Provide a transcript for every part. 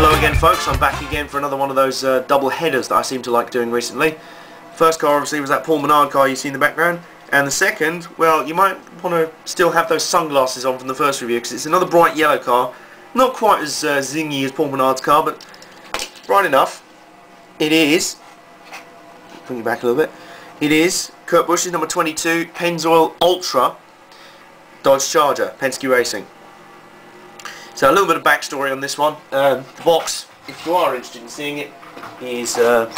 Hello again folks, I'm back again for another one of those double headers that I seem to like doing recently. First car obviously was that Paul Menard car you see in the background, and the second, well, you might want to still have those sunglasses on from the first review because it's another bright yellow car. Not quite as zingy as Paul Menard's car, but bright enough. It is, bring it back a little bit, it is Kurt Busch's number 22 Pennzoil Ultra Dodge Charger, Penske Racing. So a little bit of backstory on this one. The box, if you are interested in seeing it, is oh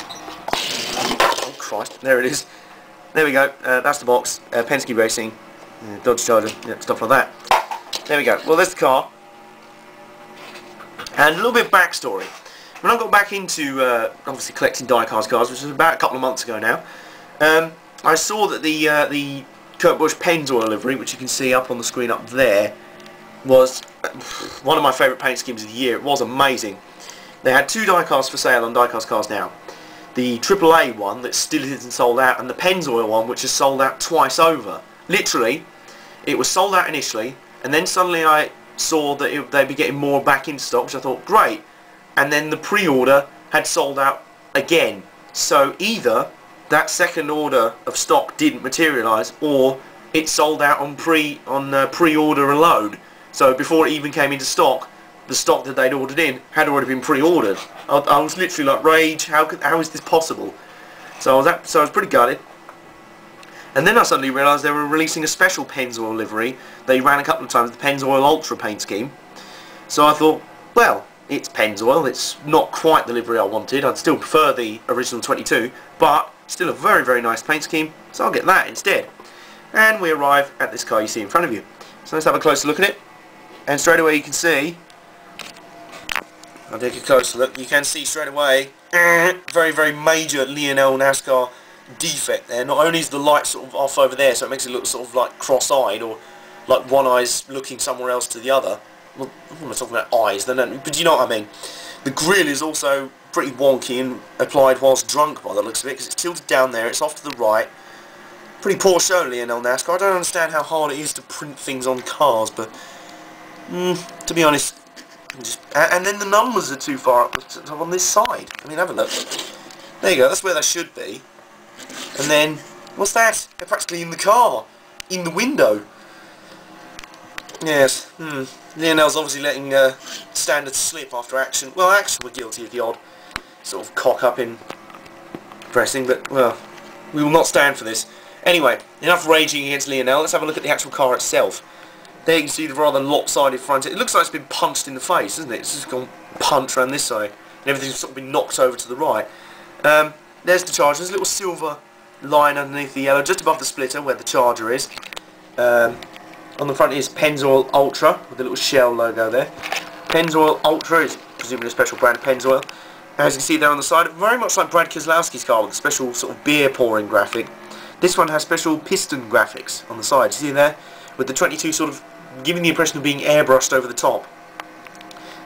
Christ, there it is. There we go. That's the box. Penske Racing, Dodge Charger, yeah, stuff like that. There we go. Well, there's the car. And a little bit of backstory. When I got back into obviously collecting diecast cars, which was about a couple of months ago now, I saw that the Kurt Busch Pennzoil livery, which you can see up on the screen up there, was one of my favourite paint schemes of the year. It was amazing. They had two diecasts for sale on Diecast Cars Now. The AAA one that still isn't sold out, and the Pennzoil one which is sold out twice over. Literally, it was sold out initially, and then suddenly I saw that they'd be getting more back into stock, which I thought, great. And then the pre-order had sold out again. So either that second order of stock didn't materialise, or it sold out on pre-order alone. So before it even came into stock, the stock that they'd ordered in had already been pre-ordered. I was literally like, rage, how is this possible? So I was pretty gutted. And then I suddenly realised they were releasing a special Pennzoil livery. They ran a couple of times, the Pennzoil Ultra paint scheme. So I thought, well, it's Pennzoil, it's not quite the livery I wanted. I'd still prefer the original 22, but still a very, very nice paint scheme, so I'll get that instead. And we arrive at this car you see in front of you. So let's have a closer look at it. And straight away you can see, I'll take a closer look, you can see straight away, very, very major Lionel NASCAR defect there. Not only is the light sort of off over there, so it makes it look sort of like cross-eyed, or like one eye's looking somewhere else to the other. Well, I'm not talking about eyes, but you know what I mean. The grille is also pretty wonky and applied whilst drunk by the looks of it, because it's tilted down there, it's off to the right. Pretty poor show, Lionel NASCAR. I don't understand how hard it is to print things on cars, but to be honest, and then the numbers are too far up on this side. I mean, have a look. There you go, that's where they should be. And then, what's that? They're practically in the car, in the window. Yes, Lionel's obviously letting standards slip after action. Well, action were guilty of the odd sort of cock-up in pressing, but, well, we will not stand for this. Anyway, enough raging against Lionel. Let's have a look at the actual car itself. There you can see the rather lopsided front. It looks like it's been punched in the face, doesn't it? It's just gone punch around this side, and everything's sort of been knocked over to the right. There's the Charger. There's a little silver line underneath the yellow, just above the splitter where the Charger is. On the front is Pennzoil Ultra, with the little shell logo there. Pennzoil Ultra is presumably a special brand of Pennzoil. As you can see there on the side, very much like Brad Keselowski's car with a special sort of beer pouring graphic. This one has special piston graphics on the side. You see there? With the 22 sort of giving the impression of being airbrushed over the top.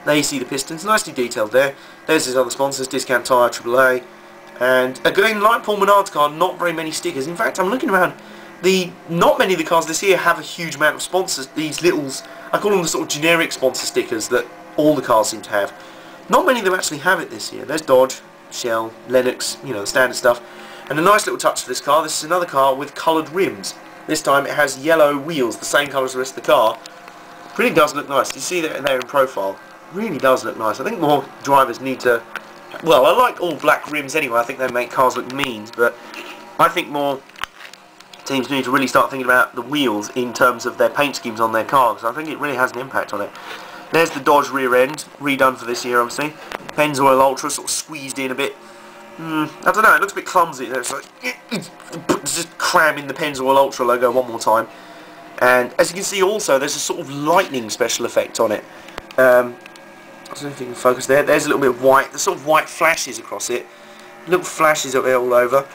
There you see the pistons, nicely detailed there. There's his other sponsors, Discount Tyre, AAA. And again, like Paul Menard's car, not very many stickers. In fact, I'm looking around, not many of the cars this year have a huge amount of sponsors. These littles, I call them the sort of generic sponsor stickers that all the cars seem to have. Not many of them actually have it this year. There's Dodge, Shell, Lennox, you know, the standard stuff. And a nice little touch for this car, this is another car with coloured rims. This time it has yellow wheels, the same colour as the rest of the car. Really does look nice. You see that there in profile. Really does look nice. I think more drivers need to... Well, I like all black rims anyway. I think they make cars look mean, but I think more teams need to really start thinking about the wheels in terms of their paint schemes on their cars. I think it really has an impact on it. There's the Dodge rear end, redone for this year obviously. Pennzoil Ultra sort of squeezed in a bit. I don't know, it looks a bit clumsy. It's like, just cramming the Pennzoil Ultra logo one more time. And as you can see also, there's a sort of lightning special effect on it. I don't know if you can focus there. There's a little bit of white, the sort of white flashes across it. Little flashes up there all over.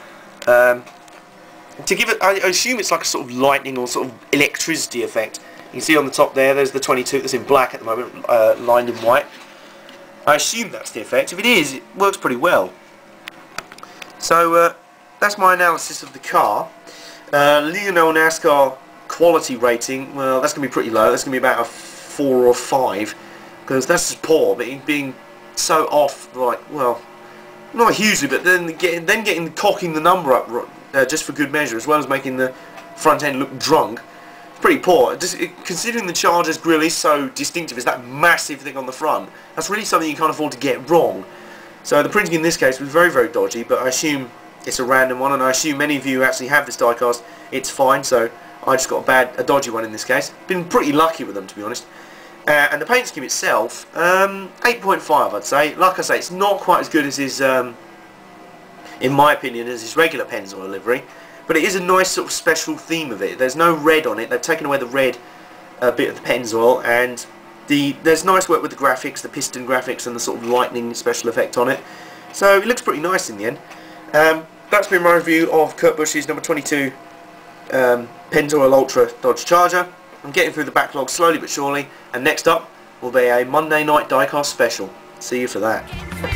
To give it, I assume it's like a sort of lightning or sort of electricity effect. You can see on the top there, there's the 22 that's in black at the moment, lined in white. I assume that's the effect. If it is, it works pretty well. So that's my analysis of the car. Lionel NASCAR quality rating, well, that's going to be pretty low. That's going to be about a 4 or 5, because that's just poor. But being so off, like, well, not hugely, but then cocking the number up just for good measure, as well as making the front end look drunk. It's pretty poor. Considering the Charger's grille is so distinctive, it's that massive thing on the front, that's really something you can't afford to get wrong. So the printing in this case was very, very dodgy, but I assume it's a random one, and I assume many of you actually have this diecast. It's fine, so I just got a dodgy one in this case. Been pretty lucky with them, to be honest. And the paint scheme itself, 8.5 I'd say. Like I say, it's not quite as good as his, in my opinion, as his regular Pennzoil livery, but it is a nice sort of special theme of it. There's no red on it. They've taken away the red bit of the Pennzoil, and there's nice work with the graphics, the piston graphics, and the sort of lightning special effect on it. So it looks pretty nice in the end. That's been my review of Kurt Busch's number 22 Pennzoil Ultra Dodge Charger. I'm getting through the backlog slowly but surely, and next up will be a Monday night diecast special. See you for that.